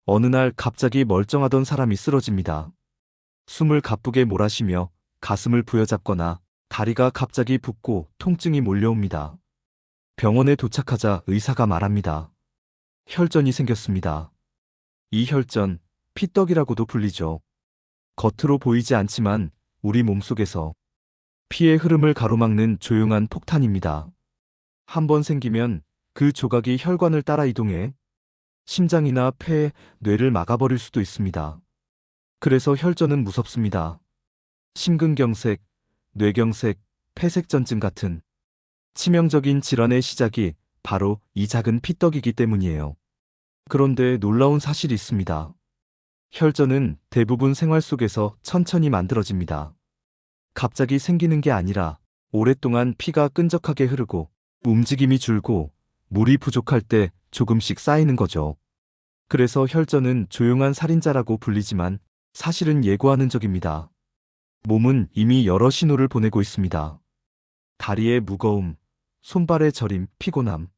어느 날 갑자기 멀쩡하던 사람이 쓰러집니다. 숨을 가쁘게 몰아쉬며 가슴을 부여잡거나 다리가 갑자기 붓고 통증이 몰려옵니다. 병원에 도착하자 의사가 말합니다. 혈전이 생겼습니다. 이 혈전, 피떡이라고도 불리죠. 겉으로 보이지 않지만 우리 몸속에서 피의 흐름을 가로막는 조용한 폭탄입니다. 한번 생기면 그 조각이 혈관을 따라 이동해 심장이나 폐, 뇌를 막아버릴 수도 있습니다. 그래서 혈전은 무섭습니다. 심근경색, 뇌경색, 폐색전증 같은 치명적인 질환의 시작이 바로 이 작은 피떡이기 때문이에요. 그런데 놀라운 사실이 있습니다. 혈전은 대부분 생활 속에서 천천히 만들어집니다. 갑자기 생기는 게 아니라 오랫동안 피가 끈적하게 흐르고 움직임이 줄고 물이 부족할 때 조금씩 쌓이는 거죠. 그래서 혈전은 조용한 살인자라고 불리지만 사실은 예고하는 적입니다. 몸은 이미 여러 신호를 보내고 있습니다. 다리의 무거움, 손발의 저림, 피곤함.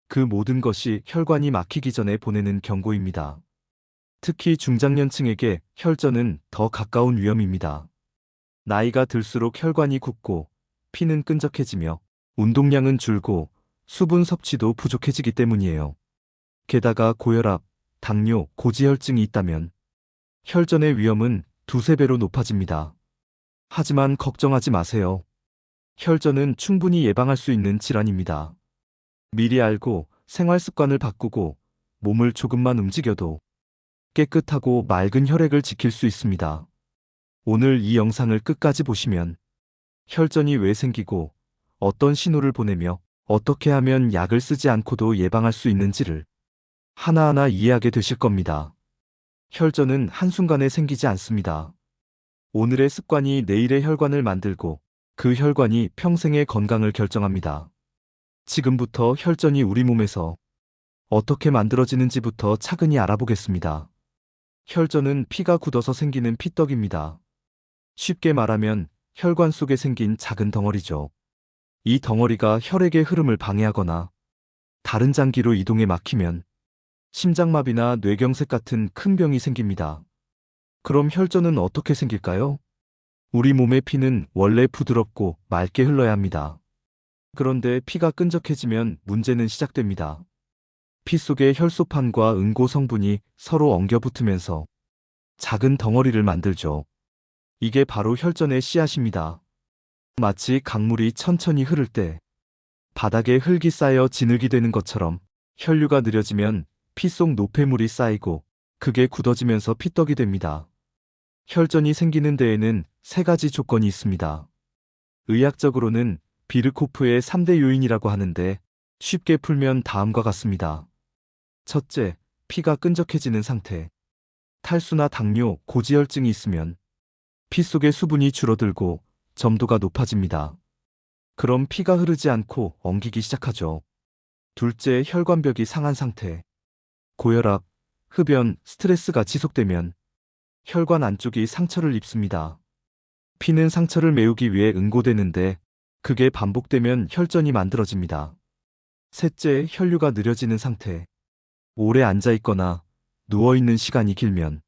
그 모든 것이 혈관이 막히기 전에 보내는 경고입니다. 특히 중장년층에게 혈전은 더 가까운 위험입니다. 나이가 들수록 혈관이 굳고 피는 끈적해지며 운동량은 줄고 수분 섭취도 부족해지기 때문이에요. 게다가 고혈압, 당뇨, 고지혈증이 있다면 혈전의 위험은 두세 배로 높아집니다. 하지만 걱정하지 마세요. 혈전은 충분히 예방할 수 있는 질환입니다. 미리 알고 생활 습관을 바꾸고 몸을 조금만 움직여도 깨끗하고 맑은 혈액을 지킬 수 있습니다. 오늘 이 영상을 끝까지 보시면 혈전이 왜 생기고 어떤 신호를 보내며 어떻게 하면 약을 쓰지 않고도 예방할 수 있는지를 하나하나 이해하게 되실 겁니다. 혈전은 한순간에 생기지 않습니다. 오늘의 습관이 내일의 혈관을 만들고 그 혈관이 평생의 건강을 결정합니다. 지금부터 혈전이 우리 몸에서 어떻게 만들어지는지부터 차근히 알아보겠습니다. 혈전은 피가 굳어서 생기는 피떡입니다. 쉽게 말하면 혈관 속에 생긴 작은 덩어리죠. 이 덩어리가 혈액의 흐름을 방해하거나 다른 장기로 이동해 막히면 심장마비나 뇌경색 같은 큰 병이 생깁니다. 그럼 혈전은 어떻게 생길까요? 우리 몸의 피는 원래 부드럽고 맑게 흘러야 합니다. 그런데 피가 끈적해지면 문제는 시작됩니다. 피 속의 혈소판과 응고 성분이 서로 엉겨붙으면서 작은 덩어리를 만들죠. 이게 바로 혈전의 씨앗입니다. 마치 강물이 천천히 흐를 때 바닥에 흙이 쌓여 진흙이 되는 것처럼 혈류가 느려지면 피 속 노폐물이 쌓이고 그게 굳어지면서 피떡이 됩니다. 혈전이 생기는 데에는 세 가지 조건이 있습니다. 의학적으로는 비르코프의 3대 요인이라고 하는데 쉽게 풀면 다음과 같습니다. 첫째, 피가 끈적해지는 상태. 탈수나 당뇨, 고지혈증이 있으면 피 속의 수분이 줄어들고 점도가 높아집니다. 그럼 피가 흐르지 않고 엉기기 시작하죠. 둘째, 혈관벽이 상한 상태. 고혈압, 흡연, 스트레스가 지속되면 혈관 안쪽이 상처를 입습니다. 피는 상처를 메우기 위해 응고되는데 그게 반복되면 혈전이 만들어집니다. 셋째, 혈류가 느려지는 상태. 오래 앉아있거나 누워있는 시간이 길면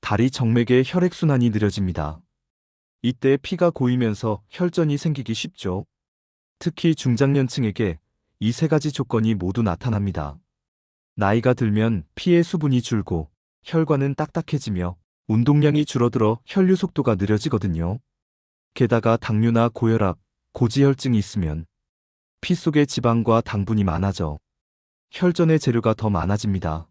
다리 정맥의 혈액순환이 느려집니다. 이때 피가 고이면서 혈전이 생기기 쉽죠. 특히 중장년층에게 이 세 가지 조건이 모두 나타납니다. 나이가 들면 피의 수분이 줄고 혈관은 딱딱해지며 운동량이 줄어들어 혈류 속도가 느려지거든요. 게다가 당뇨나 고혈압, 고지혈증이 있으면 피 속에 지방과 당분이 많아져 혈전의 재료가 더 많아집니다.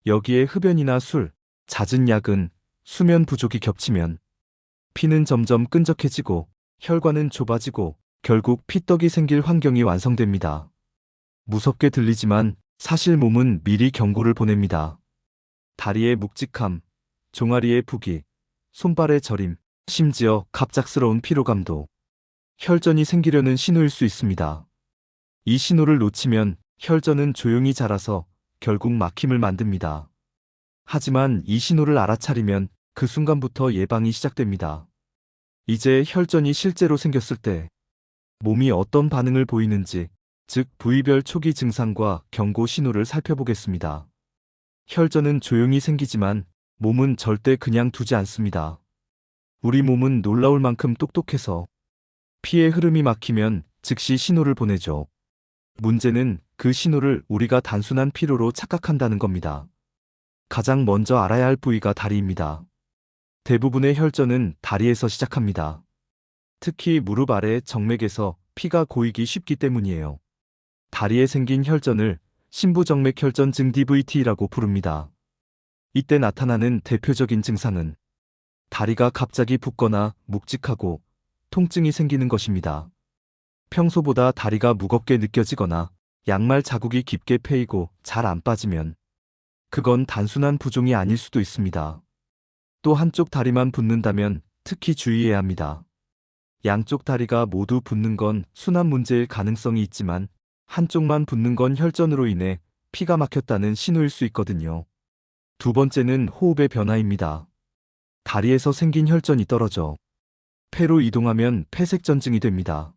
여기에 흡연이나 술, 잦은 야근, 수면 부족이 겹치면 피는 점점 끈적해지고 혈관은 좁아지고 결국 피떡이 생길 환경이 완성됩니다. 무섭게 들리지만 사실 몸은 미리 경고를 보냅니다. 다리의 묵직함, 종아리의 부기, 손발의 저림, 심지어 갑작스러운 피로감도 혈전이 생기려는 신호일 수 있습니다. 이 신호를 놓치면 혈전은 조용히 자라서 결국 막힘을 만듭니다. 하지만 이 신호를 알아차리면 그 순간부터 예방이 시작됩니다. 이제 혈전이 실제로 생겼을 때 몸이 어떤 반응을 보이는지, 즉 부위별 초기 증상과 경고 신호를 살펴보겠습니다. 혈전은 조용히 생기지만 몸은 절대 그냥 두지 않습니다. 우리 몸은 놀라울 만큼 똑똑해서 피의 흐름이 막히면 즉시 신호를 보내죠. 문제는 그 신호를 우리가 단순한 피로로 착각한다는 겁니다. 가장 먼저 알아야 할 부위가 다리입니다. 대부분의 혈전은 다리에서 시작합니다. 특히 무릎 아래 정맥에서 피가 고이기 쉽기 때문이에요. 다리에 생긴 혈전을 심부정맥혈전증 DVT라고 부릅니다. 이때 나타나는 대표적인 증상은 다리가 갑자기 붓거나 묵직하고 통증이 생기는 것입니다. 평소보다 다리가 무겁게 느껴지거나 양말 자국이 깊게 패이고 잘 안 빠지면 그건 단순한 부종이 아닐 수도 있습니다. 또 한쪽 다리만 붓는다면 특히 주의해야 합니다. 양쪽 다리가 모두 붓는 건 순환 문제일 가능성이 있지만 한쪽만 붓는 건 혈전으로 인해 피가 막혔다는 신호일 수 있거든요. 두 번째는 호흡의 변화입니다. 다리에서 생긴 혈전이 떨어져 폐로 이동하면 폐색전증이 됩니다.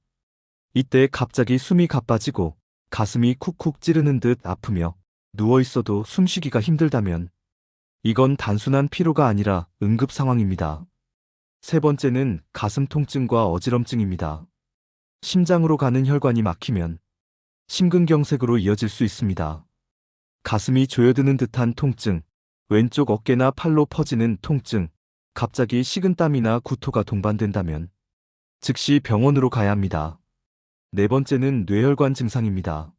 이때 갑자기 숨이 가빠지고 가슴이 쿡쿡 찌르는 듯 아프며 누워있어도 숨쉬기가 힘들다면 이건 단순한 피로가 아니라 응급 상황입니다. 세 번째는 가슴 통증과 어지럼증입니다. 심장으로 가는 혈관이 막히면 심근경색으로 이어질 수 있습니다. 가슴이 조여드는 듯한 통증, 왼쪽 어깨나 팔로 퍼지는 통증, 갑자기 식은땀이나 구토가 동반된다면 즉시 병원으로 가야 합니다. 네 번째는 뇌혈관 증상입니다.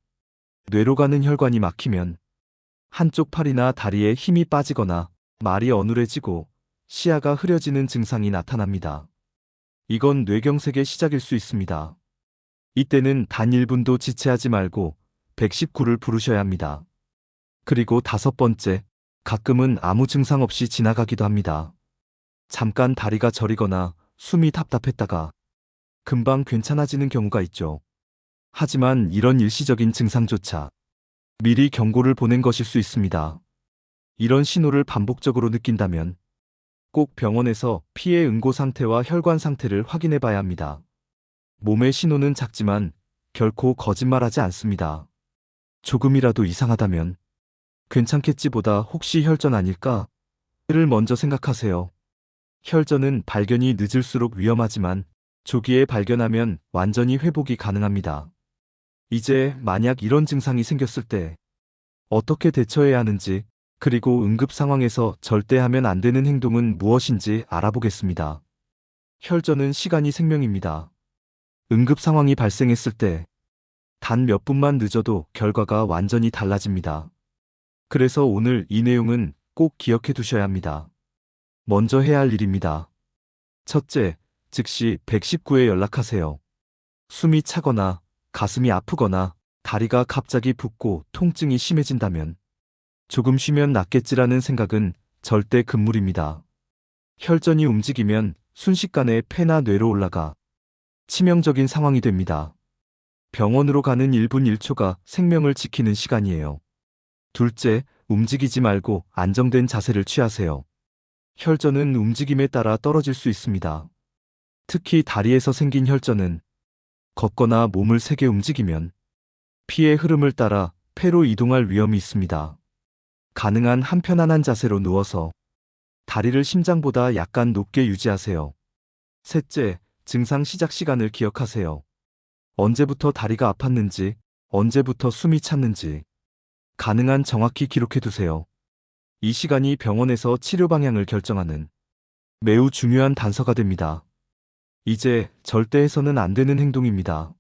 뇌로 가는 혈관이 막히면 한쪽 팔이나 다리에 힘이 빠지거나 말이 어눌해지고 시야가 흐려지는 증상이 나타납니다. 이건 뇌경색의 시작일 수 있습니다. 이때는 단 1분도 지체하지 말고 119를 부르셔야 합니다. 그리고 다섯 번째, 가끔은 아무 증상 없이 지나가기도 합니다. 잠깐 다리가 저리거나 숨이 답답했다가 금방 괜찮아지는 경우가 있죠. 하지만 이런 일시적인 증상조차 미리 경고를 보낸 것일 수 있습니다. 이런 신호를 반복적으로 느낀다면 꼭 병원에서 피의 응고 상태와 혈관 상태를 확인해 봐야 합니다. 몸의 신호는 작지만 결코 거짓말하지 않습니다. 조금이라도 이상하다면 괜찮겠지보다 혹시 혈전 아닐까? 를 먼저 생각하세요. 혈전은 발견이 늦을수록 위험하지만 조기에 발견하면 완전히 회복이 가능합니다. 이제 만약 이런 증상이 생겼을 때 어떻게 대처해야 하는지, 그리고 응급 상황에서 절대 하면 안 되는 행동은 무엇인지 알아보겠습니다. 혈전은 시간이 생명입니다. 응급 상황이 발생했을 때 단 몇 분만 늦어도 결과가 완전히 달라집니다. 그래서 오늘 이 내용은 꼭 기억해 두셔야 합니다. 먼저 해야 할 일입니다. 첫째, 즉시 119에 연락하세요. 숨이 차거나 가슴이 아프거나 다리가 갑자기 붓고 통증이 심해진다면 조금 쉬면 낫겠지라는 생각은 절대 금물입니다. 혈전이 움직이면 순식간에 폐나 뇌로 올라가 치명적인 상황이 됩니다. 병원으로 가는 1분 1초가 생명을 지키는 시간이에요. 둘째, 움직이지 말고 안정된 자세를 취하세요. 혈전은 움직임에 따라 떨어질 수 있습니다. 특히 다리에서 생긴 혈전은 걷거나 몸을 세게 움직이면 피의 흐름을 따라 폐로 이동할 위험이 있습니다. 가능한 한 편안한 자세로 누워서 다리를 심장보다 약간 높게 유지하세요. 셋째, 증상 시작 시간을 기억하세요. 언제부터 다리가 아팠는지, 언제부터 숨이 찼는지 가능한 정확히 기록해 두세요. 이 시간이 병원에서 치료 방향을 결정하는 매우 중요한 단서가 됩니다. 이제 절대 해서는 안 되는 행동입니다.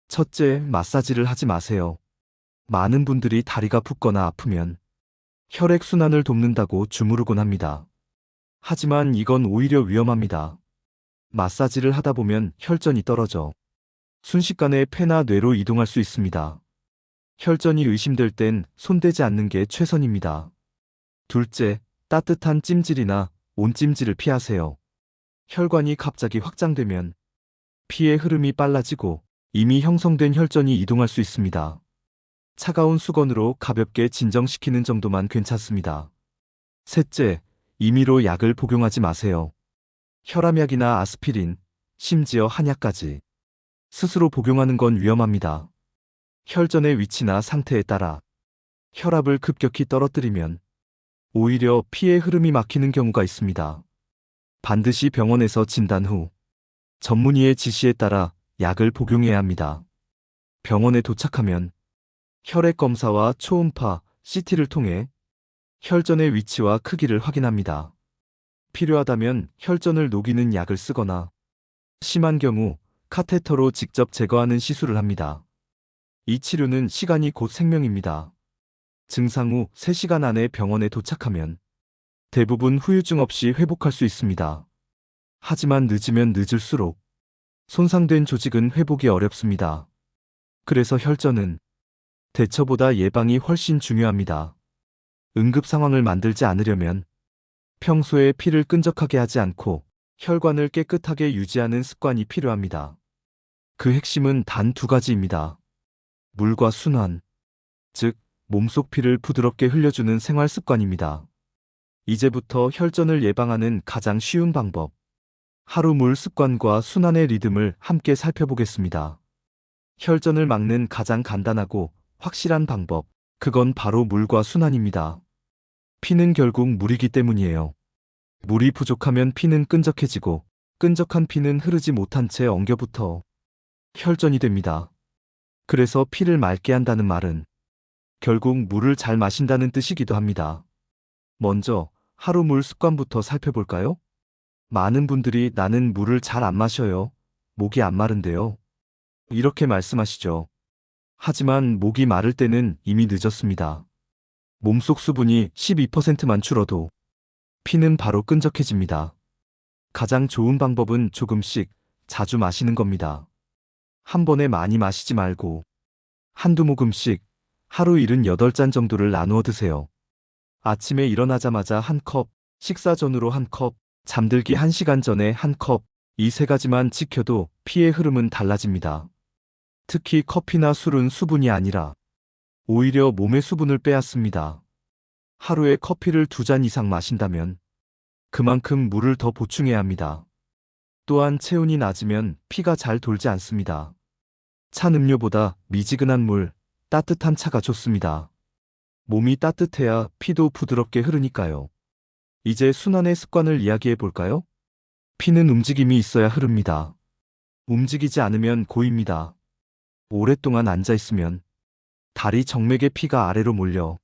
첫째, 마사지를 하지 마세요. 많은 분들이 다리가 붓거나 아프면 혈액순환을 돕는다고 주무르곤 합니다. 하지만 이건 오히려 위험합니다. 마사지를 하다 보면 혈전이 떨어져 순식간에 폐나 뇌로 이동할 수 있습니다. 혈전이 의심될 땐 손대지 않는 게 최선입니다. 둘째, 따뜻한 찜질이나 온찜질을 피하세요. 혈관이 갑자기 확장되면 피의 흐름이 빨라지고 이미 형성된 혈전이 이동할 수 있습니다. 차가운 수건으로 가볍게 진정시키는 정도만 괜찮습니다. 셋째, 임의로 약을 복용하지 마세요. 혈압약이나 아스피린, 심지어 한약까지 스스로 복용하는 건 위험합니다. 혈전의 위치나 상태에 따라 혈압을 급격히 떨어뜨리면 오히려 피의 흐름이 막히는 경우가 있습니다. 반드시 병원에서 진단 후 전문의의 지시에 따라 약을 복용해야 합니다. 병원에 도착하면 혈액 검사와 초음파, CT를 통해 혈전의 위치와 크기를 확인합니다. 필요하다면 혈전을 녹이는 약을 쓰거나 심한 경우 카테터로 직접 제거하는 시술을 합니다. 이 치료는 시간이 곧 생명입니다. 증상 후 3시간 안에 병원에 도착하면 대부분 후유증 없이 회복할 수 있습니다. 하지만 늦으면 늦을수록 손상된 조직은 회복이 어렵습니다. 그래서 혈전은 대처보다 예방이 훨씬 중요합니다. 응급 상황을 만들지 않으려면 평소에 피를 끈적하게 하지 않고 혈관을 깨끗하게 유지하는 습관이 필요합니다. 그 핵심은 단 2가지입니다. 물과 순환, 즉 몸속 피를 부드럽게 흘려주는 생활 습관입니다. 이제부터 혈전을 예방하는 가장 쉬운 방법, 하루 물 습관과 순환의 리듬을 함께 살펴보겠습니다. 혈전을 막는 가장 간단하고 확실한 방법, 그건 바로 물과 순환입니다. 피는 결국 물이기 때문이에요. 물이 부족하면 피는 끈적해지고 끈적한 피는 흐르지 못한 채 엉겨붙어 혈전이 됩니다. 그래서 피를 맑게 한다는 말은 결국 물을 잘 마신다는 뜻이기도 합니다. 먼저 하루 물 습관부터 살펴볼까요? 많은 분들이 나는 물을 잘 안 마셔요. 목이 안 마른데요. 이렇게 말씀하시죠. 하지만 목이 마를 때는 이미 늦었습니다. 몸속 수분이 12%만 줄어도 피는 바로 끈적해집니다. 가장 좋은 방법은 조금씩 자주 마시는 겁니다. 한 번에 많이 마시지 말고 한두 모금씩 하루 78잔 정도를 나누어 드세요. 아침에 일어나자마자 한 컵, 식사 전후로 한 컵, 잠들기 1시간 전에 한 컵, 이 3가지만 지켜도 피의 흐름은 달라집니다. 특히 커피나 술은 수분이 아니라 오히려 몸의 수분을 빼앗습니다. 하루에 커피를 2잔 이상 마신다면 그만큼 물을 더 보충해야 합니다. 또한 체온이 낮으면 피가 잘 돌지 않습니다. 찬 음료보다 미지근한 물, 따뜻한 차가 좋습니다. 몸이 따뜻해야 피도 부드럽게 흐르니까요. 이제 순환의 습관을 이야기해 볼까요? 피는 움직임이 있어야 흐릅니다. 움직이지 않으면 고입니다. 오랫동안 앉아 있으면 다리 정맥의 피가 아래로 몰려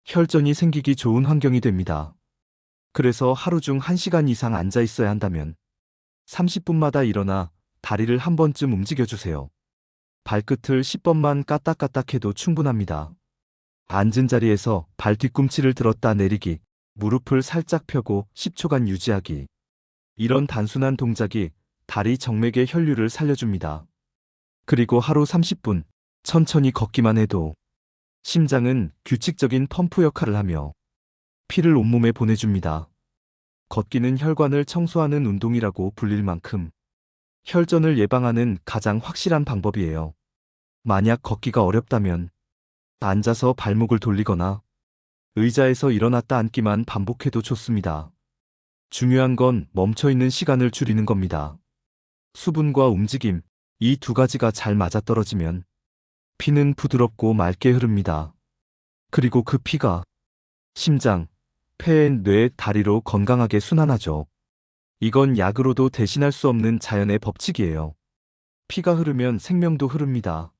혈전이 생기기 좋은 환경이 됩니다. 그래서 하루 중 1시간 이상 앉아 있어야 한다면 30분마다 일어나 다리를 한 번쯤 움직여주세요. 발끝을 10번만 까딱까딱 해도 충분합니다. 앉은 자리에서 발 뒤꿈치를 들었다 내리기, 무릎을 살짝 펴고 10초간 유지하기. 이런 단순한 동작이 다리 정맥의 혈류를 살려줍니다. 그리고 하루 30분 천천히 걷기만 해도 심장은 규칙적인 펌프 역할을 하며 피를 온몸에 보내줍니다. 걷기는 혈관을 청소하는 운동이라고 불릴 만큼 혈전을 예방하는 가장 확실한 방법이에요. 만약 걷기가 어렵다면 앉아서 발목을 돌리거나 의자에서 일어났다 앉기만 반복해도 좋습니다. 중요한 건 멈춰있는 시간을 줄이는 겁니다. 수분과 움직임, 이 2가지가 잘 맞아떨어지면 피는 부드럽고 맑게 흐릅니다. 그리고 그 피가 심장, 폐, 뇌, 다리로 건강하게 순환하죠. 이건 약으로도 대신할 수 없는 자연의 법칙이에요. 피가 흐르면 생명도 흐릅니다.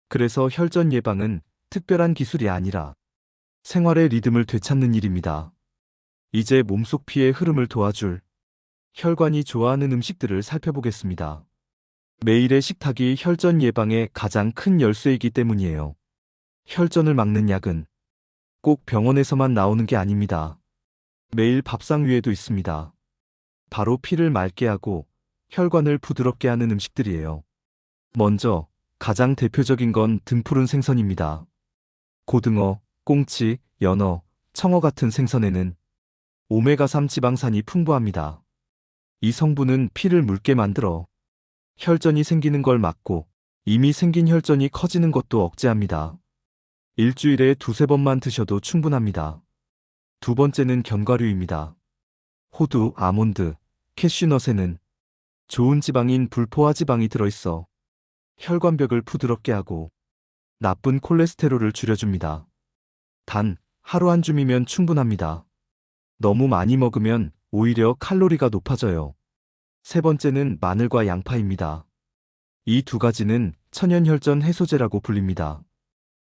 그래서 혈전 예방은 특별한 기술이 아니라 생활의 리듬을 되찾는 일입니다. 이제 몸속 피의 흐름을 도와줄 혈관이 좋아하는 음식들을 살펴보겠습니다. 매일의 식탁이 혈전 예방의 가장 큰 열쇠이기 때문이에요. 혈전을 막는 약은 꼭 병원에서만 나오는 게 아닙니다. 매일 밥상 위에도 있습니다. 바로 피를 맑게 하고 혈관을 부드럽게 하는 음식들이에요. 먼저 가장 대표적인 건 등푸른 생선입니다. 고등어, 꽁치, 연어, 청어 같은 생선에는 오메가3 지방산이 풍부합니다. 이 성분은 피를 묽게 만들어 혈전이 생기는 걸 막고 이미 생긴 혈전이 커지는 것도 억제합니다. 일주일에 2~3번만 드셔도 충분합니다. 2번째는 견과류입니다. 호두, 아몬드, 캐슈넛에는 좋은 지방인 불포화 지방이 들어있어 혈관벽을 부드럽게 하고 나쁜 콜레스테롤을 줄여줍니다. 단, 하루 한 줌이면 충분합니다. 너무 많이 먹으면 오히려 칼로리가 높아져요. 세 번째는 마늘과 양파입니다. 이 두 가지는 천연혈전 해소제라고 불립니다.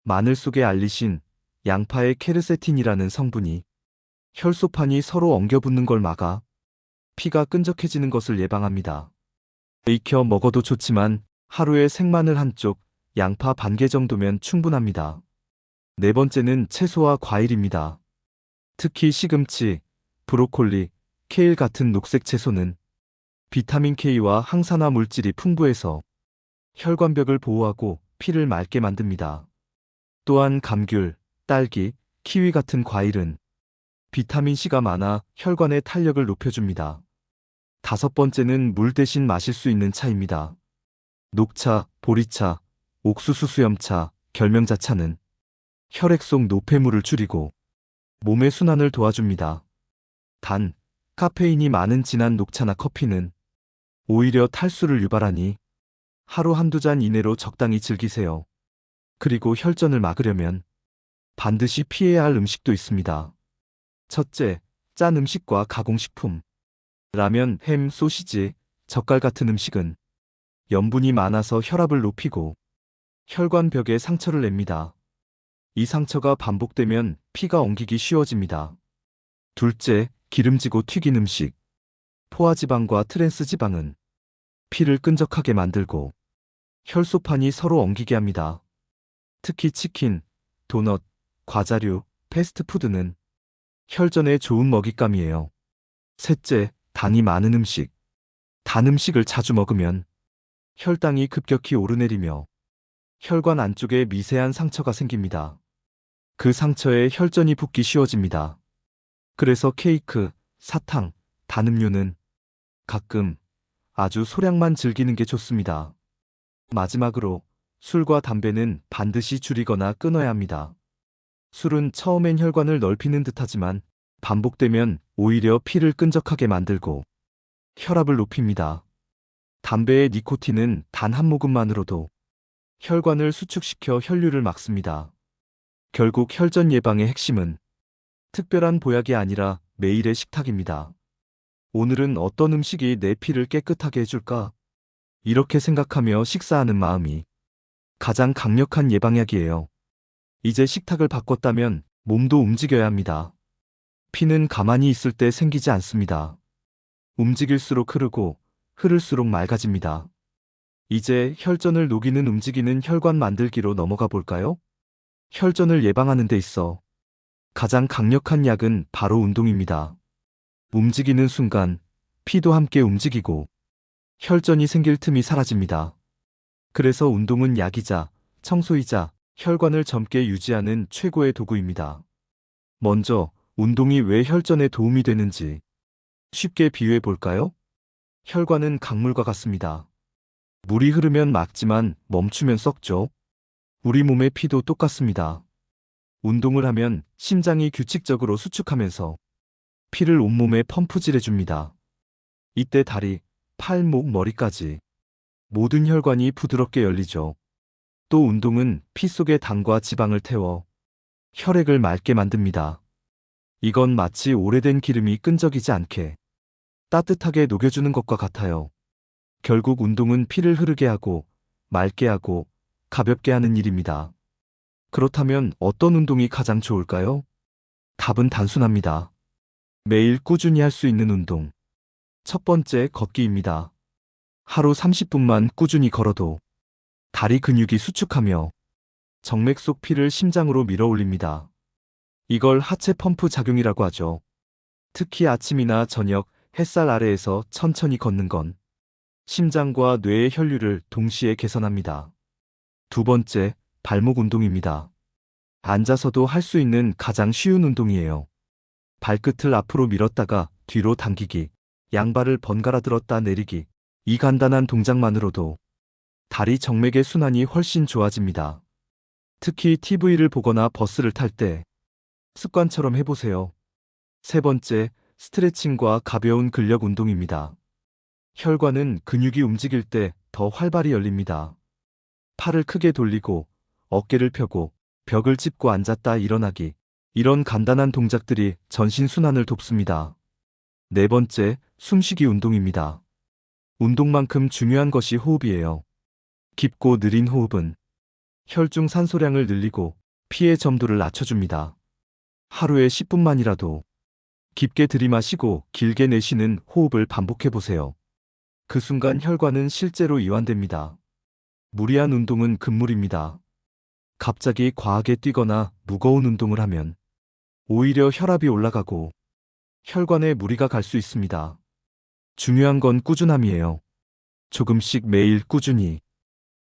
마늘 속의 알리신, 양파의 케르세틴이라는 성분이 혈소판이 서로 엉겨붙는 걸 막아 피가 끈적해지는 것을 예방합니다. 익혀 먹어도 좋지만 하루에 생마늘 한쪽, 양파 반 개 정도면 충분합니다. 네 번째는 채소와 과일입니다. 특히 시금치, 브로콜리, 케일 같은 녹색 채소는 비타민 K와 항산화 물질이 풍부해서 혈관벽을 보호하고 피를 맑게 만듭니다. 또한 감귤, 딸기, 키위 같은 과일은 비타민 C가 많아 혈관의 탄력을 높여줍니다. 다섯 번째는 물 대신 마실 수 있는 차입니다. 녹차, 보리차, 옥수수 수염차, 결명자차는 혈액 속 노폐물을 줄이고 몸의 순환을 도와줍니다. 단, 카페인이 많은 진한 녹차나 커피는 오히려 탈수를 유발하니 하루 한두 잔 이내로 적당히 즐기세요. 그리고 혈전을 막으려면 반드시 피해야 할 음식도 있습니다. 첫째, 짠 음식과 가공식품. 라면, 햄, 소시지, 젓갈 같은 음식은 염분이 많아서 혈압을 높이고 혈관벽에 상처를 냅니다. 이 상처가 반복되면 피가 엉키기 쉬워집니다. 둘째, 기름지고 튀긴 음식. 포화지방과 트랜스지방은 피를 끈적하게 만들고 혈소판이 서로 엉키게 합니다. 특히 치킨, 도넛, 과자류, 패스트푸드는 혈전에 좋은 먹잇감이에요. 셋째, 당이 많은 음식. 단 음식을 자주 먹으면 혈당이 급격히 오르내리며 혈관 안쪽에 미세한 상처가 생깁니다. 그 상처에 혈전이 붙기 쉬워집니다. 그래서 케이크, 사탕, 단 음료는 가끔 아주 소량만 즐기는 게 좋습니다. 마지막으로 술과 담배는 반드시 줄이거나 끊어야 합니다. 술은 처음엔 혈관을 넓히는 듯하지만 반복되면 오히려 피를 끈적하게 만들고 혈압을 높입니다. 담배의 니코틴은 단 한 모금만으로도 혈관을 수축시켜 혈류를 막습니다. 결국 혈전 예방의 핵심은 특별한 보약이 아니라 매일의 식탁입니다. 오늘은 어떤 음식이 내 피를 깨끗하게 해줄까? 이렇게 생각하며 식사하는 마음이 가장 강력한 예방약이에요. 이제 식탁을 바꿨다면 몸도 움직여야 합니다. 피는 가만히 있을 때 생기지 않습니다. 움직일수록 흐르고 흐를수록 맑아집니다. 이제 혈전을 녹이는 움직이는 혈관 만들기로 넘어가 볼까요? 혈전을 예방하는 데 있어 가장 강력한 약은 바로 운동입니다. 움직이는 순간 피도 함께 움직이고 혈전이 생길 틈이 사라집니다. 그래서 운동은 약이자 청소이자 혈관을 젊게 유지하는 최고의 도구입니다. 먼저 운동이 왜 혈전에 도움이 되는지 쉽게 비유해 볼까요? 혈관은 강물과 같습니다. 물이 흐르면 막지만 멈추면 썩죠. 우리 몸의 피도 똑같습니다. 운동을 하면 심장이 규칙적으로 수축하면서 피를 온몸에 펌프질해줍니다. 이때 다리, 팔, 목, 머리까지 모든 혈관이 부드럽게 열리죠. 또 운동은 피 속에 당과 지방을 태워 혈액을 맑게 만듭니다. 이건 마치 오래된 기름이 끈적이지 않게 따뜻하게 녹여주는 것과 같아요. 결국 운동은 피를 흐르게 하고 맑게 하고 가볍게 하는 일입니다. 그렇다면 어떤 운동이 가장 좋을까요? 답은 단순합니다. 매일 꾸준히 할 수 있는 운동. 첫 번째, 걷기입니다. 하루 30분만 꾸준히 걸어도 다리 근육이 수축하며 정맥 속 피를 심장으로 밀어 올립니다. 이걸 하체 펌프 작용이라고 하죠. 특히 아침이나 저녁 햇살 아래에서 천천히 걷는 건 심장과 뇌의 혈류를 동시에 개선합니다. 두 번째, 발목 운동입니다. 앉아서도 할 수 있는 가장 쉬운 운동이에요. 발끝을 앞으로 밀었다가 뒤로 당기기, 양발을 번갈아 들었다 내리기. 이 간단한 동작만으로도 다리 정맥의 순환이 훨씬 좋아집니다. 특히 TV를 보거나 버스를 탈 때 습관처럼 해보세요. 세 번째, 스트레칭과 가벼운 근력 운동입니다. 혈관은 근육이 움직일 때 더 활발히 열립니다. 팔을 크게 돌리고 어깨를 펴고 벽을 짚고 앉았다 일어나기. 이런 간단한 동작들이 전신순환을 돕습니다. 네 번째, 숨쉬기 운동입니다. 운동만큼 중요한 것이 호흡이에요. 깊고 느린 호흡은 혈중 산소량을 늘리고 피의 점도를 낮춰줍니다. 하루에 10분만이라도 깊게 들이마시고 길게 내쉬는 호흡을 반복해보세요. 그 순간 혈관은 실제로 이완됩니다. 무리한 운동은 금물입니다. 갑자기 과하게 뛰거나 무거운 운동을 하면 오히려 혈압이 올라가고 혈관에 무리가 갈 수 있습니다. 중요한 건 꾸준함이에요. 조금씩 매일 꾸준히.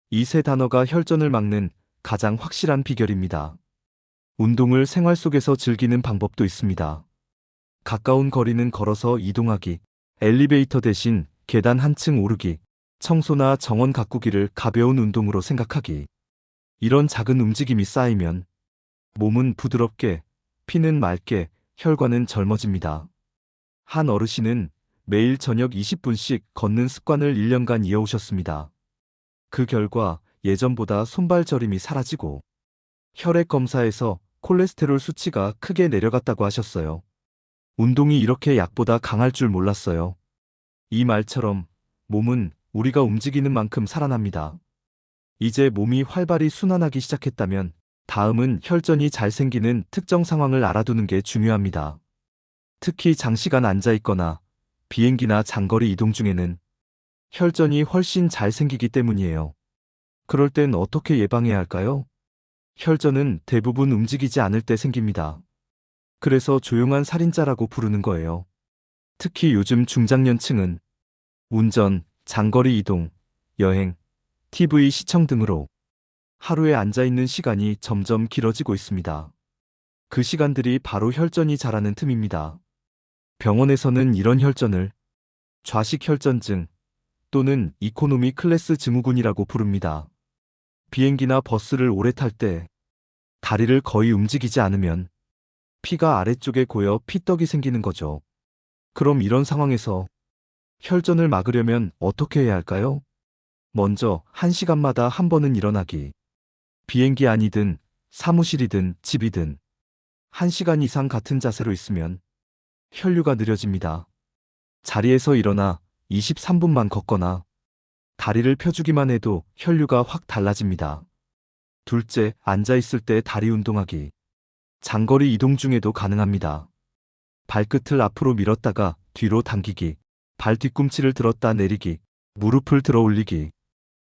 이 세 단어가 혈전을 막는 가장 확실한 비결입니다. 운동을 생활 속에서 즐기는 방법도 있습니다. 가까운 거리는 걸어서 이동하기, 엘리베이터 대신 계단 한층 오르기, 청소나 정원 가꾸기를 가벼운 운동으로 생각하기. 이런 작은 움직임이 쌓이면 몸은 부드럽게, 피는 맑게, 혈관은 젊어집니다. 한 어르신은 매일 저녁 20분씩 걷는 습관을 1년간 이어오셨습니다. 그 결과 예전보다 손발 저림이 사라지고 혈액 검사에서 콜레스테롤 수치가 크게 내려갔다고 하셨어요. 운동이 이렇게 약보다 강할 줄 몰랐어요. 이 말처럼 몸은 우리가 움직이는 만큼 살아납니다. 이제 몸이 활발히 순환하기 시작했다면 다음은 혈전이 잘 생기는 특정 상황을 알아두는 게 중요합니다. 특히 장시간 앉아 있거나 비행기나 장거리 이동 중에는 혈전이 훨씬 잘 생기기 때문이에요. 그럴 땐 어떻게 예방해야 할까요? 혈전은 대부분 움직이지 않을 때 생깁니다. 그래서 조용한 살인자라고 부르는 거예요. 특히 요즘 중장년층은 운전, 장거리 이동, 여행, TV 시청 등으로 하루에 앉아있는 시간이 점점 길어지고 있습니다. 그 시간들이 바로 혈전이 자라는 틈입니다. 병원에서는 이런 혈전을 좌식 혈전증 또는 이코노미 클래스 증후군이라고 부릅니다. 비행기나 버스를 오래 탈 때 다리를 거의 움직이지 않으면 피가 아래쪽에 고여 피떡이 생기는 거죠. 그럼 이런 상황에서 혈전을 막으려면 어떻게 해야 할까요? 먼저 1시간마다 한 번은 일어나기. 비행기 안이든 사무실이든 집이든 1시간 이상 같은 자세로 있으면 혈류가 느려집니다. 자리에서 일어나 23분만 걷거나 다리를 펴주기만 해도 혈류가 확 달라집니다. 둘째, 앉아있을 때 다리 운동하기. 장거리 이동 중에도 가능합니다. 발끝을 앞으로 밀었다가 뒤로 당기기, 발 뒤꿈치를 들었다 내리기, 무릎을 들어 올리기.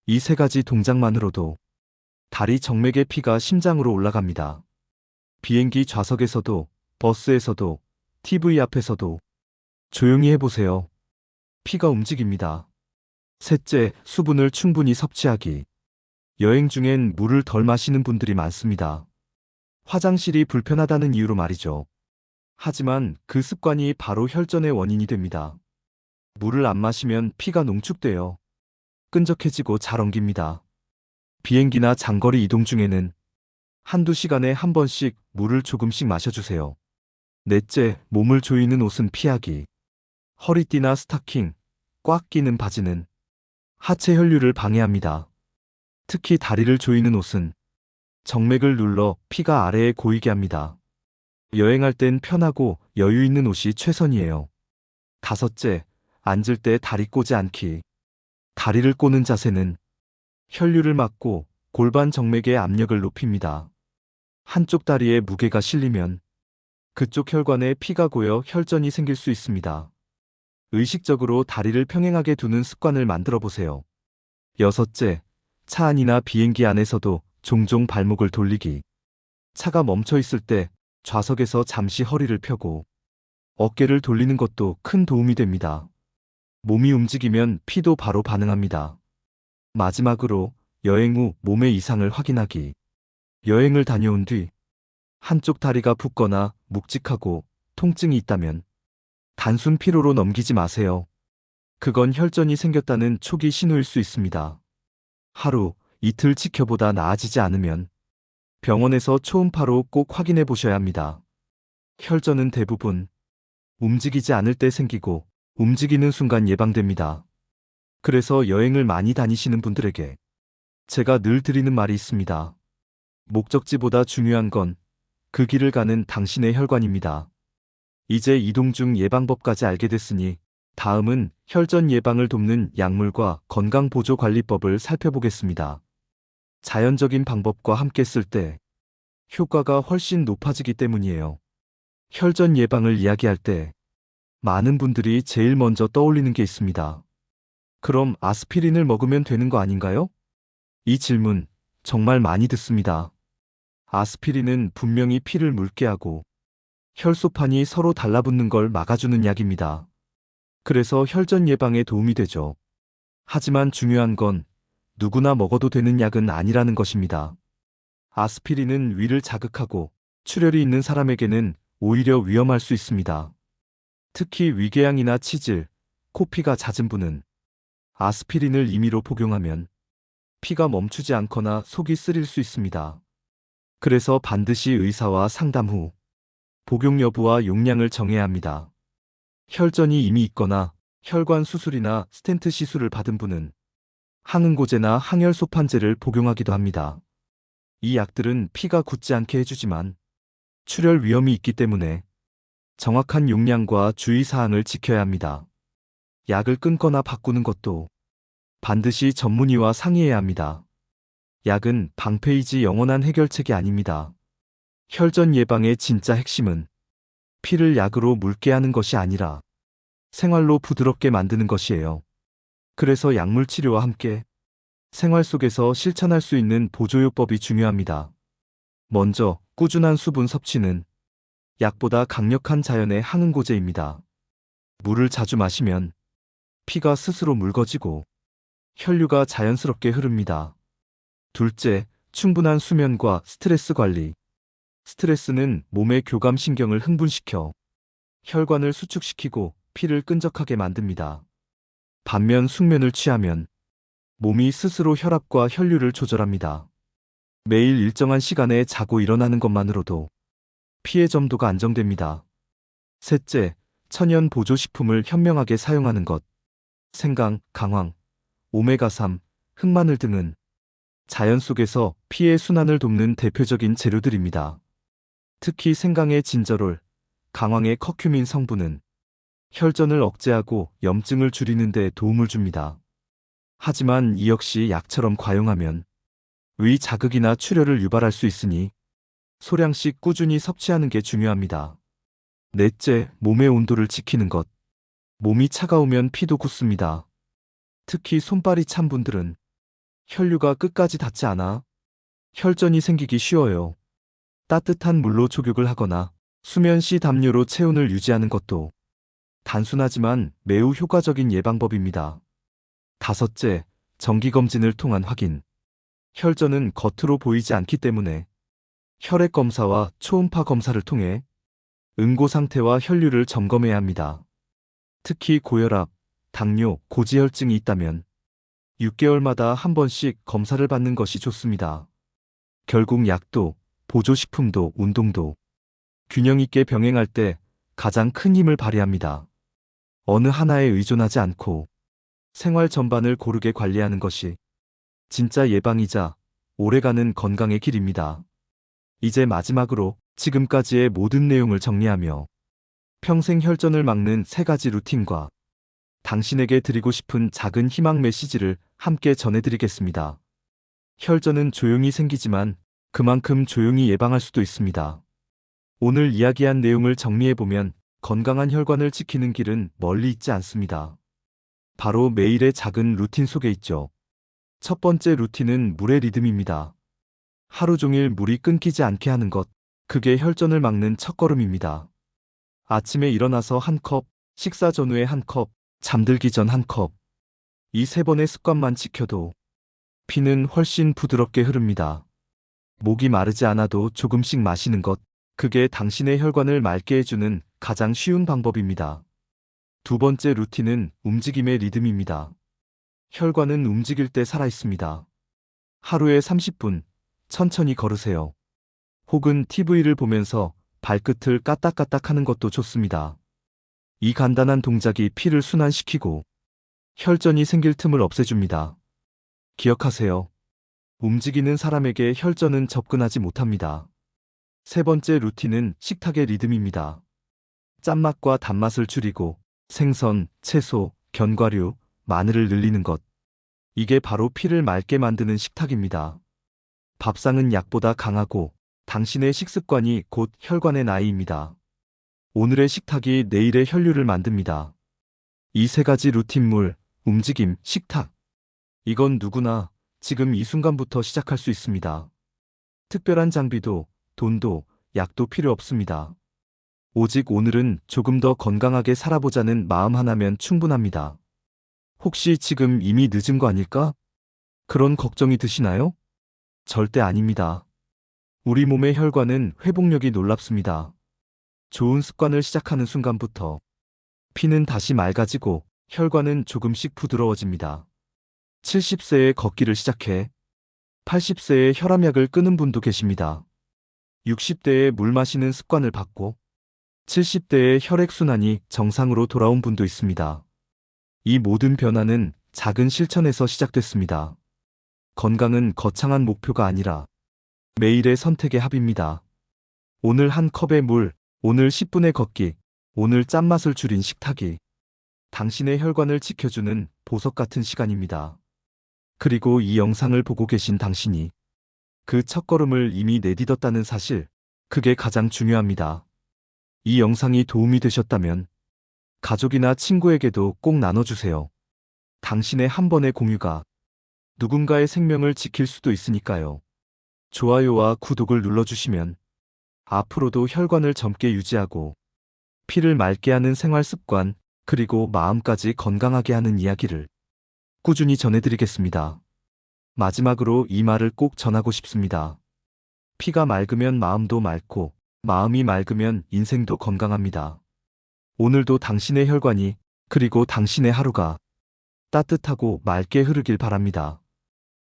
이 세 가지 동작만으로도 다리 정맥의 피가 심장으로 올라갑니다. 비행기 좌석에서도, 버스에서도, TV 앞에서도 조용히 해보세요. 피가 움직입니다. 셋째, 수분을 충분히 섭취하기. 여행 중엔 물을 덜 마시는 분들이 많습니다. 화장실이 불편하다는 이유로 말이죠. 하지만 그 습관이 바로 혈전의 원인이 됩니다. 물을 안 마시면 피가 농축돼요. 끈적해지고 잘 엉깁니다. 비행기나 장거리 이동 중에는 한두 시간에 한 번씩 물을 조금씩 마셔주세요. 넷째, 몸을 조이는 옷은 피하기. 허리띠나 스타킹, 꽉 끼는 바지는 하체 혈류를 방해합니다. 특히 다리를 조이는 옷은 정맥을 눌러 피가 아래에 고이게 합니다. 여행할 땐 편하고 여유 있는 옷이 최선이에요. 다섯째, 앉을 때 다리 꼬지 않기. 다리를 꼬는 자세는 혈류를 막고 골반 정맥의 압력을 높입니다. 한쪽 다리에 무게가 실리면 그쪽 혈관에 피가 고여 혈전이 생길 수 있습니다. 의식적으로 다리를 평행하게 두는 습관을 만들어 보세요. 여섯째, 차 안이나 비행기 안에서도 종종 발목을 돌리기. 차가 멈춰 있을 때 좌석에서 잠시 허리를 펴고 어깨를 돌리는 것도 큰 도움이 됩니다. 몸이 움직이면 피도 바로 반응합니다. 마지막으로 여행 후 몸의 이상을 확인하기. 여행을 다녀온 뒤 한쪽 다리가 붓거나 묵직하고 통증이 있다면 단순 피로로 넘기지 마세요. 그건 혈전이 생겼다는 초기 신호일 수 있습니다. 하루, 이틀 지켜보다 나아지지 않으면 병원에서 초음파로 꼭 확인해 보셔야 합니다. 혈전은 대부분 움직이지 않을 때 생기고 움직이는 순간 예방됩니다. 그래서 여행을 많이 다니시는 분들에게 제가 늘 드리는 말이 있습니다. 목적지보다 중요한 건 그 길을 가는 당신의 혈관입니다. 이제 이동중 예방법까지 알게 됐으니 다음은 혈전 예방을 돕는 약물과 건강보조관리법을 살펴보겠습니다. 자연적인 방법과 함께 쓸 때 효과가 훨씬 높아지기 때문이에요. 혈전 예방을 이야기할 때 많은 분들이 제일 먼저 떠올리는 게 있습니다. 그럼 아스피린을 먹으면 되는 거 아닌가요? 이 질문 정말 많이 듣습니다. 아스피린은 분명히 피를 묽게 하고 혈소판이 서로 달라붙는 걸 막아주는 약입니다. 그래서 혈전 예방에 도움이 되죠. 하지만 중요한 건 누구나 먹어도 되는 약은 아니라는 것입니다. 아스피린은 위를 자극하고 출혈이 있는 사람에게는 오히려 위험할 수 있습니다. 특히 위궤양이나 치질, 코피가 잦은 분은 아스피린을 임의로 복용하면 피가 멈추지 않거나 속이 쓰릴 수 있습니다. 그래서 반드시 의사와 상담 후 복용 여부와 용량을 정해야 합니다. 혈전이 이미 있거나 혈관 수술이나 스텐트 시술을 받은 분은 항응고제나 항혈소판제를 복용하기도 합니다. 이 약들은 피가 굳지 않게 해주지만 출혈 위험이 있기 때문에 정확한 용량과 주의사항을 지켜야 합니다. 약을 끊거나 바꾸는 것도 반드시 전문의와 상의해야 합니다. 약은 방패이지 영원한 해결책이 아닙니다. 혈전 예방의 진짜 핵심은 피를 약으로 묽게 하는 것이 아니라 생활로 부드럽게 만드는 것이에요. 그래서 약물 치료와 함께 생활 속에서 실천할 수 있는 보조요법이 중요합니다. 먼저 꾸준한 수분 섭취는 약보다 강력한 자연의 항응고제입니다. 물을 자주 마시면 피가 스스로 묽어지고 혈류가 자연스럽게 흐릅니다. 둘째, 충분한 수면과 스트레스 관리. 스트레스는 몸의 교감신경을 흥분시켜 혈관을 수축시키고 피를 끈적하게 만듭니다. 반면 숙면을 취하면 몸이 스스로 혈압과 혈류를 조절합니다. 매일 일정한 시간에 자고 일어나는 것만으로도 피의 점도가 안정됩니다. 셋째, 천연 보조식품을 현명하게 사용하는 것. 생강, 강황, 오메가3, 흑마늘 등은 자연 속에서 피의 순환을 돕는 대표적인 재료들입니다. 특히 생강의 진저롤, 강황의 커큐민 성분은 혈전을 억제하고 염증을 줄이는 데 도움을 줍니다. 하지만 이 역시 약처럼 과용하면 위 자극이나 출혈을 유발할 수 있으니 소량씩 꾸준히 섭취하는 게 중요합니다. 넷째, 몸의 온도를 지키는 것. 몸이 차가우면 피도 굳습니다. 특히 손발이 찬 분들은 혈류가 끝까지 닿지 않아 혈전이 생기기 쉬워요. 따뜻한 물로 족욕을 하거나 수면 시 담요로 체온을 유지하는 것도 단순하지만 매우 효과적인 예방법입니다. 다섯째, 정기검진을 통한 확인. 혈전은 겉으로 보이지 않기 때문에 혈액 검사와 초음파 검사를 통해 응고 상태와 혈류를 점검해야 합니다. 특히 고혈압, 당뇨, 고지혈증이 있다면 6개월마다 한 번씩 검사를 받는 것이 좋습니다. 결국 약도, 보조식품도, 운동도 균형 있게 병행할 때 가장 큰 힘을 발휘합니다. 어느 하나에 의존하지 않고 생활 전반을 고르게 관리하는 것이 진짜 예방이자 오래가는 건강의 길입니다. 이제 마지막으로 지금까지의 모든 내용을 정리하며 평생 혈전을 막는 3가지 루틴과 당신에게 드리고 싶은 작은 희망 메시지를 함께 전해드리겠습니다. 혈전은 조용히 생기지만 그만큼 조용히 예방할 수도 있습니다. 오늘 이야기한 내용을 정리해보면 건강한 혈관을 지키는 길은 멀리 있지 않습니다. 바로 매일의 작은 루틴 속에 있죠. 첫 번째 루틴은 물의 리듬입니다. 하루 종일 물이 끊기지 않게 하는 것, 그게 혈전을 막는 첫걸음입니다. 아침에 일어나서 한 컵, 식사 전후에 한 컵, 잠들기 전 한 컵. 이 3번의 습관만 지켜도 피는 훨씬 부드럽게 흐릅니다. 목이 마르지 않아도 조금씩 마시는 것, 그게 당신의 혈관을 맑게 해주는 가장 쉬운 방법입니다. 두 번째 루틴은 움직임의 리듬입니다. 혈관은 움직일 때 살아있습니다. 하루에 30분, 천천히 걸으세요. 혹은 TV를 보면서 발끝을 까딱까딱 하는 것도 좋습니다. 이 간단한 동작이 피를 순환시키고 혈전이 생길 틈을 없애줍니다. 기억하세요. 움직이는 사람에게 혈전은 접근하지 못합니다. 세 번째 루틴은 식탁의 리듬입니다. 짠맛과 단맛을 줄이고 생선, 채소, 견과류, 마늘을 늘리는 것. 이게 바로 피를 맑게 만드는 식탁입니다. 밥상은 약보다 강하고 당신의 식습관이 곧 혈관의 나이입니다. 오늘의 식탁이 내일의 혈류를 만듭니다. 이 세 가지 루틴물, 움직임, 식탁. 이건 누구나 지금 이 순간부터 시작할 수 있습니다. 특별한 장비도, 돈도, 약도 필요 없습니다. 오직 오늘은 조금 더 건강하게 살아보자는 마음 하나면 충분합니다. 혹시 지금 이미 늦은 거 아닐까? 그런 걱정이 드시나요? 절대 아닙니다. 우리 몸의 혈관은 회복력이 놀랍습니다. 좋은 습관을 시작하는 순간부터 피는 다시 맑아지고 혈관은 조금씩 부드러워집니다. 70세에 걷기를 시작해 80세에 혈압약을 끊은 분도 계십니다. 60대에 물 마시는 습관을 받고 70대에 혈액순환이 정상으로 돌아온 분도 있습니다. 이 모든 변화는 작은 실천에서 시작됐습니다. 건강은 거창한 목표가 아니라 매일의 선택의 합입니다. 오늘 한 컵의 물, 오늘 10분의 걷기, 오늘 짠맛을 줄인 식탁이 당신의 혈관을 지켜주는 보석 같은 시간입니다. 그리고 이 영상을 보고 계신 당신이 그 첫걸음을 이미 내딛었다는 사실, 그게 가장 중요합니다. 이 영상이 도움이 되셨다면 가족이나 친구에게도 꼭 나눠주세요. 당신의 한 번의 공유가 누군가의 생명을 지킬 수도 있으니까요. 좋아요와 구독을 눌러주시면 앞으로도 혈관을 젊게 유지하고 피를 맑게 하는 생활 습관, 그리고 마음까지 건강하게 하는 이야기를 꾸준히 전해드리겠습니다. 마지막으로 이 말을 꼭 전하고 싶습니다. 피가 맑으면 마음도 맑고, 마음이 맑으면 인생도 건강합니다. 오늘도 당신의 혈관이, 그리고 당신의 하루가 따뜻하고 맑게 흐르길 바랍니다.